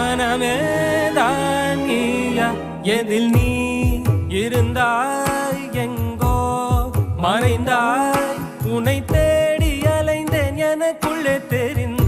மனமே தான் நீயா எதில் நீ இருந்தாய் எங்கோ மறைந்தாய் உன்னை தேடி அலைந்தேன் எனக்குள்ளே தெரிந்த